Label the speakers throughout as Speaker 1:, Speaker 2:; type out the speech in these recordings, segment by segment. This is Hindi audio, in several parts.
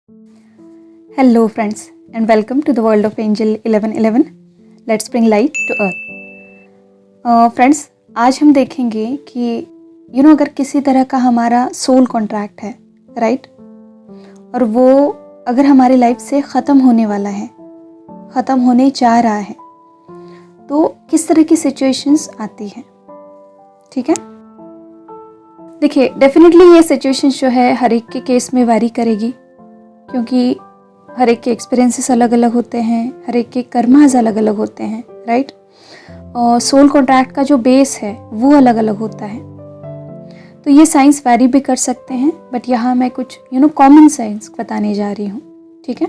Speaker 1: Hello, friends, and welcome to the world of Angel 1111. Let's bring light to earth. Friends, आज हम देखेंगे कि अगर किसी तरह का हमारा सोल कॉन्ट्रैक्ट है, राइट, और वो अगर हमारी लाइफ से ख़त्म होने वाला है, ख़त्म होने जा रहा है, तो किस तरह की सिचुएशंस आती हैं, ठीक है। देखिए, डेफिनेटली ये सिचुएशंस जो है हर एक के केस में वैरी करेगी, क्योंकि हर एक के एक्सपीरियंसेस अलग अलग होते हैं, हर एक के कर्मास अलग अलग होते हैं, राइट। और सोल कॉन्ट्रैक्ट का जो बेस है वो अलग अलग होता है, तो ये साइंस वैरी भी कर सकते हैं, बट यहाँ मैं कुछ कॉमन साइंस बताने जा रही हूँ, ठीक है।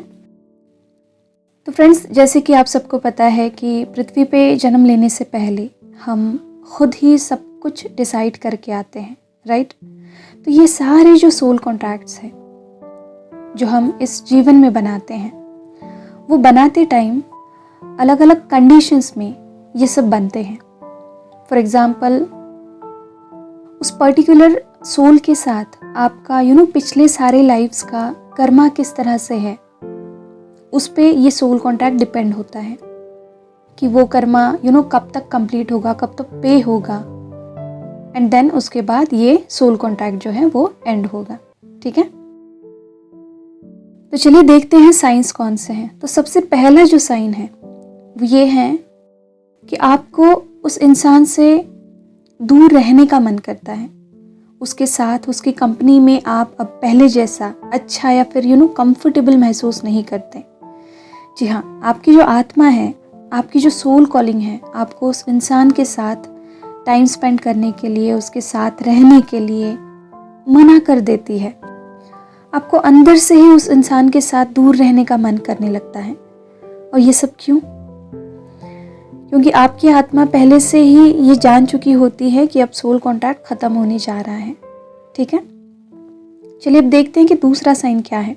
Speaker 1: तो फ्रेंड्स, जैसे कि आप सबको पता है कि पृथ्वी पे जन्म लेने से पहले हम खुद ही सब कुछ डिसाइड करके आते हैं, राइट। तो ये सारे जो सोल कॉन्ट्रैक्ट्स हैं जो हम इस जीवन में बनाते हैं, वो बनाते टाइम अलग अलग कंडीशंस में ये सब बनते हैं। फॉर एग्ज़ाम्पल, उस पर्टिकुलर सोल के साथ आपका पिछले सारे लाइफ्स का कर्मा किस तरह से है, उस पे ये सोल कॉन्ट्रैक्ट डिपेंड होता है कि वो कर्मा कब तक कंप्लीट होगा, कब तक पे होगा, एंड देन उसके बाद ये सोल कॉन्ट्रैक्ट जो है वो एंड होगा, ठीक है। तो चलिए देखते हैं साइंस कौन से हैं। तो सबसे पहला जो साइन है वो ये है कि आपको उस इंसान से दूर रहने का मन करता है, उसके साथ उसकी कंपनी में आप अब पहले जैसा अच्छा या फिर कंफर्टेबल महसूस नहीं करते। जी हाँ, आपकी जो आत्मा है, आपकी जो सोल कॉलिंग है, आपको उस इंसान के साथ टाइम स्पेंड करने के लिए, उसके साथ रहने के लिए मना कर देती है। आपको अंदर से ही उस इंसान के साथ दूर रहने का मन करने लगता है। और ये सब क्यों? क्योंकि आपकी आत्मा पहले से ही ये जान चुकी होती है कि अब सोल कॉन्ट्रैक्ट ख़त्म होने जा रहा है, ठीक है। चलिए अब देखते हैं कि दूसरा साइन क्या है।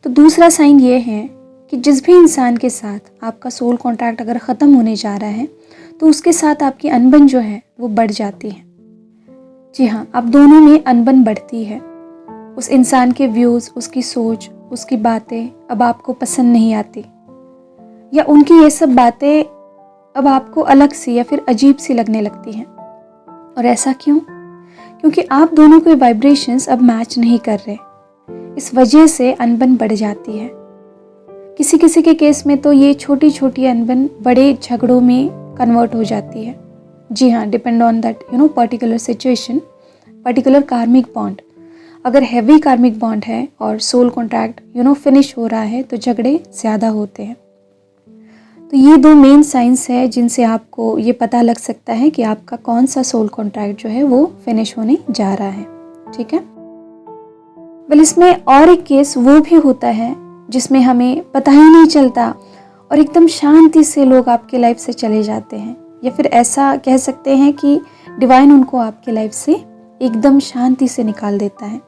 Speaker 1: तो दूसरा साइन ये है कि जिस भी इंसान के साथ आपका सोल कॉन्ट्रैक्ट अगर ख़त्म होने जा रहा है, तो उसके साथ आपकी अनबन जो है वो बढ़ जाती है। जी हाँ, अब दोनों में अनबन बढ़ती है। उस इंसान के व्यूज़, उसकी सोच, उसकी बातें अब आपको पसंद नहीं आती, या उनकी ये सब बातें अब आपको अलग सी या फिर अजीब सी लगने लगती हैं। और ऐसा क्यों? क्योंकि आप दोनों के वाइब्रेशंस अब मैच नहीं कर रहे। इस वजह से अनबन बढ़ जाती है। किसी किसी के केस में तो ये छोटी छोटी अनबन बड़े झगड़ों में कन्वर्ट हो जाती है। जी हाँ, depend on that particular situation, particular कार्मिक बॉन्ड। अगर हैवी कार्मिक बॉन्ड है और सोल कॉन्ट्रैक्ट फिनिश हो रहा है, तो झगड़े ज़्यादा होते हैं। तो ये दो मेन साइंस है जिनसे आपको ये पता लग सकता है कि आपका कौन सा सोल कॉन्ट्रैक्ट जो है वो फिनिश होने जा रहा है, ठीक है। वेल, इसमें और एक केस वो भी होता है जिसमें हमें पता ही नहीं चलता और एकदम शांति से लोग आपके लाइफ से चले जाते हैं, या फिर ऐसा कह सकते हैं कि डिवाइन उनको आपके लाइफ से एकदम शांति से निकाल देता है।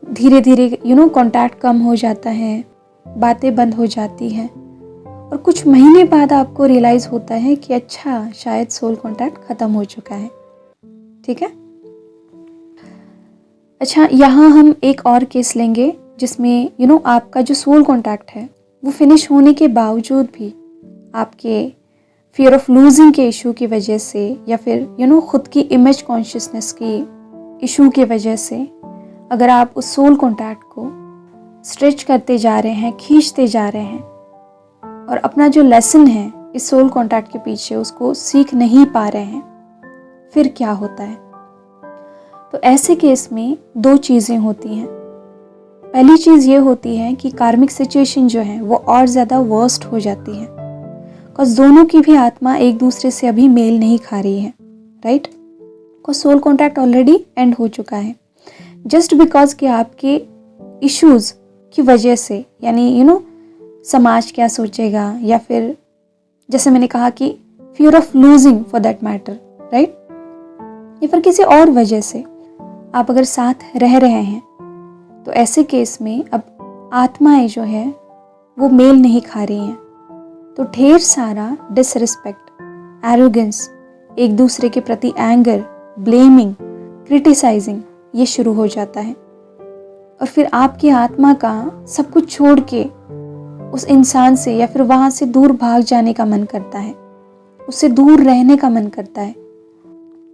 Speaker 1: धीरे धीरे कॉन्टैक्ट कम हो जाता है, बातें बंद हो जाती हैं, और कुछ महीने बाद आपको रियलाइज़ होता है कि अच्छा, शायद सोल कॉन्टैक्ट ख़त्म हो चुका है, ठीक है। अच्छा, यहाँ हम एक और केस लेंगे जिसमें आपका जो सोल कॉन्टैक्ट है वो फिनिश होने के बावजूद भी आपके फियर ऑफ लूजिंग के इशू की वजह से, या फिर खुद की इमेज कॉन्शियसनेस की इशू की वजह से, अगर आप उस सोल कॉन्टैक्ट को स्ट्रेच करते जा रहे हैं, खींचते जा रहे हैं, और अपना जो लेसन है इस सोल कॉन्टैक्ट के पीछे उसको सीख नहीं पा रहे हैं, फिर क्या होता है? तो ऐसे केस में दो चीज़ें होती हैं। पहली चीज़ ये होती है कि कार्मिक सिचुएशन जो है वो और ज़्यादा वर्स्ट हो जाती है, बिकॉज दोनों की भी आत्मा एक दूसरे से अभी मेल नहीं खा रही है, right. Because soul contact already end हो चुका है, जस्ट बिकॉज कि आपके इश्यूज़ की वजह से, यानी समाज क्या सोचेगा, या फिर जैसे मैंने कहा कि fear of losing for that matter, right, या फिर किसी और वजह से आप अगर साथ रह रहे हैं, तो ऐसे केस में अब आत्माएं जो है वो मेल नहीं खा रही हैं, तो ढेर सारा डिसरिस्पेक्ट, एरोगेंस, एक दूसरे के प्रति एंगर, ब्लेमिंग, क्रिटिसाइजिंग, ये शुरू हो जाता है। और फिर आपकी आत्मा का सब कुछ छोड़ के उस इंसान से या फिर वहाँ से दूर भाग जाने का मन करता है, उससे दूर रहने का मन करता है।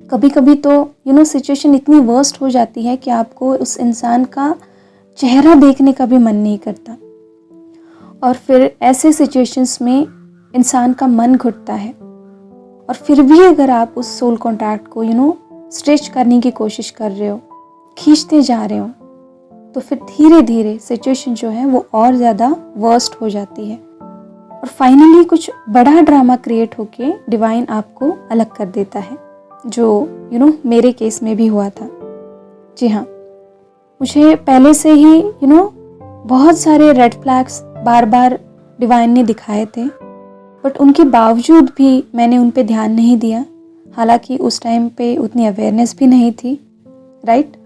Speaker 1: कभी कभी तो सिचुएशन इतनी वर्स्ट हो जाती है कि आपको उस इंसान का चेहरा देखने का भी मन नहीं करता, और फिर ऐसे सिचुएशंस में इंसान का मन घुटता है। और फिर भी अगर आप उस सोल कॉन्टैक्ट को स्ट्रेच करने की कोशिश कर रहे हो, खींचते जा रहे हो, तो फिर धीरे धीरे सिचुएशन जो है वो और ज़्यादा वर्स्ट हो जाती है और फाइनली कुछ बड़ा ड्रामा क्रिएट होके डिवाइन आपको अलग कर देता है, जो मेरे केस में भी हुआ था। जी हाँ, मुझे पहले से ही बहुत सारे रेड फ्लैग्स बार बार डिवाइन ने दिखाए थे, बट उनके बावजूद भी मैंने उन पे ध्यान नहीं दिया। हालांकि उस टाइम पे उतनी अवेयरनेस भी नहीं थी, राइट।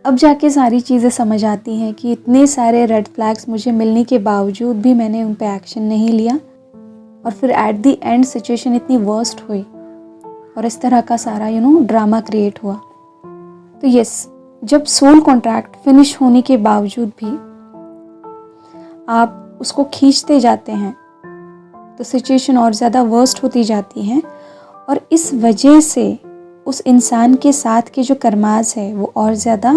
Speaker 1: अब जाके सारी चीज़ें समझ आती हैं कि इतने सारे रेड फ्लैग्स मुझे मिलने के बावजूद भी मैंने उन पे एक्शन नहीं लिया, और फिर एट द एंड सिचुएशन इतनी वर्स्ट हुई और इस तरह का सारा ड्रामा क्रिएट हुआ। तो यस, जब सोल कॉन्ट्रैक्ट फिनिश होने के बावजूद भी आप उसको खींचते जाते हैं तो सिचुएशन और ज़्यादा वर्स्ट होती जाती है, और इस वजह से उस इंसान के साथ के जो कर्मास है वो और ज़्यादा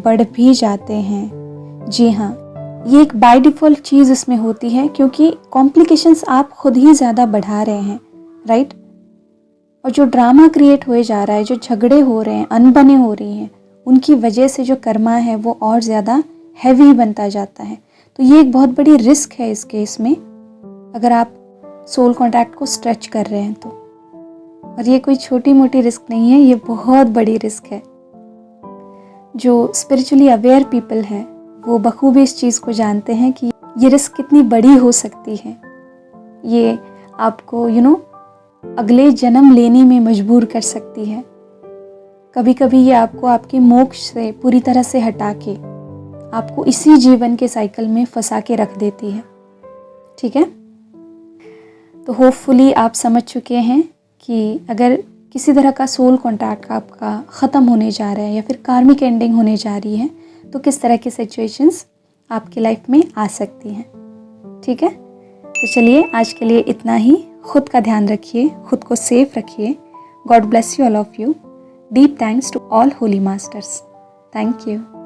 Speaker 1: बढ़ भी जाते हैं। जी हाँ, ये एक बाय डिफ़ॉल्ट चीज़ इसमें होती है, क्योंकि कॉम्प्लिकेशंस आप खुद ही ज़्यादा बढ़ा रहे हैं, राइट। और जो ड्रामा क्रिएट हुए जा रहा है, जो झगड़े हो रहे हैं, अनबने हो रही हैं, उनकी वजह से जो कर्मा है वो और ज़्यादा हैवी बनता जाता है। तो ये एक बहुत बड़ी रिस्क है इस केस में, अगर आप सोल कॉन्टैक्ट को स्ट्रेच कर रहे हैं तो। और ये कोई छोटी मोटी रिस्क नहीं है, ये बहुत बड़ी रिस्क है। जो स्पिरिचुअली अवेयर पीपल हैं वो बखूबी इस चीज़ को जानते हैं कि ये रिस्क कितनी बड़ी हो सकती है। ये आपको अगले जन्म लेने में मजबूर कर सकती है। कभी कभी ये आपको आपके मोक्ष से पूरी तरह से हटा के आपको इसी जीवन के साइकिल में फंसा के रख देती है। ठीक है, तो होपफुली आप समझ चुके हैं कि अगर किसी तरह का सोल कॉन्टैक्ट आपका ख़त्म होने जा रहा है या फिर कार्मिक एंडिंग होने जा रही है, तो किस तरह की सिचुएशंस आपकी लाइफ में आ सकती हैं। ठीक है, तो चलिए आज के लिए इतना ही। खुद का ध्यान रखिए, खुद को सेफ रखिए। God bless you all of you. Deep thanks to all holy masters. Thank you.